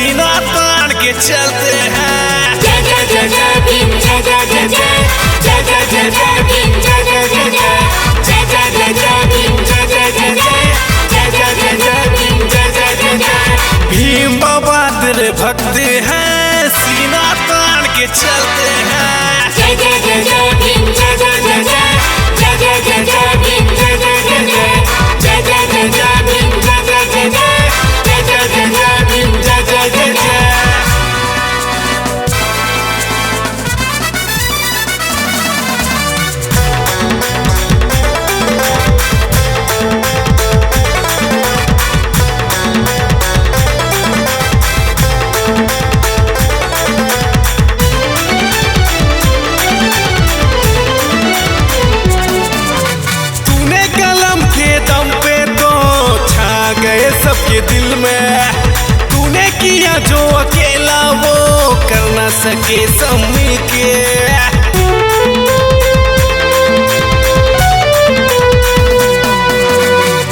सीना तान के चलते हैं। जय जय जय जय भीम, जय जय जय जय, जय जय जय जय भीम, जय जय जय जय, जय जय जय जय भीम, जय जय जय जय, जय जय जय जय भीम, जय जय जय जय। भीम बाबा तेरे भक्त हैं, सीना तान के चलते हैं। जय जय जय जय भीम, जय जय जय जय, जय जय जय जय भीम, जय जय जय जय, जय जय जय जय भीम, जय जय जय जय, जय जय जय जय भीम, जय जय जय जय। सबके दिल में तूने किया जो अकेला वो कर न सके सब मिलके।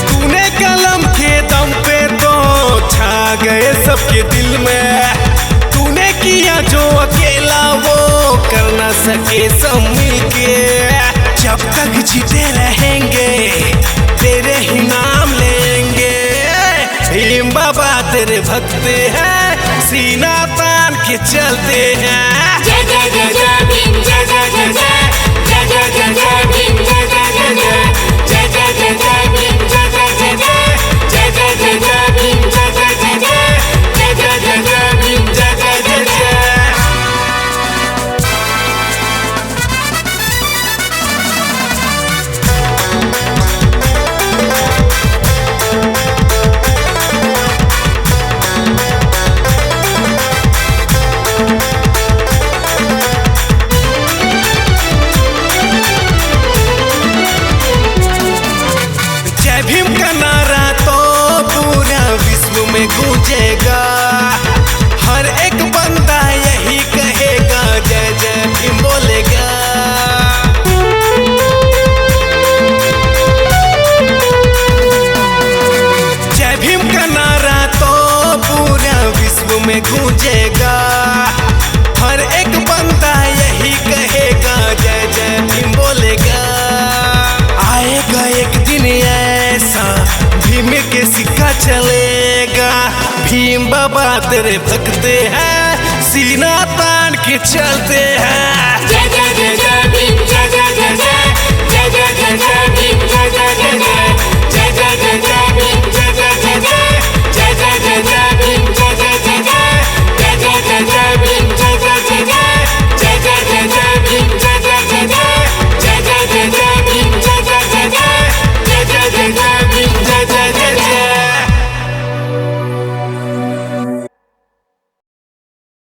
तूने कलम के दम पे तो छा गए सबके दिल में। तूने किया जो अकेला वो कर न सके सब मिलके। जब तक जीते रहेंगे तेरे ही नाम लेंगे। भीम बाबा तेरे भक्त हैं, सीना तान के चलते हैं। जय जय जय जय भीम, जय जय जय जय, जय जय जय जय भीम, जय जय जय जय, जय जय जय जय भीम, जय जय जय जय, जय जय जय जय भीम, जय जय जय जय, जय जय जय जय भीम, जय जय जय जय। भीम का नारा तो पूरा विश्व में गूंजेगा। हर एक बंदा यही कहेगा, जय जय भीम बोलेगा। जय भीम का नारा तो पूरा विश्व में गूंजेगा। हर एक बंदा यही कहेगा, जय जय भीम बोलेगा। आएगा एक दिन ऐसा भीम के सिक्का चलेगा। भीम बाबा तेरे भक्त हैं, सीना तान के चलते हैं। जय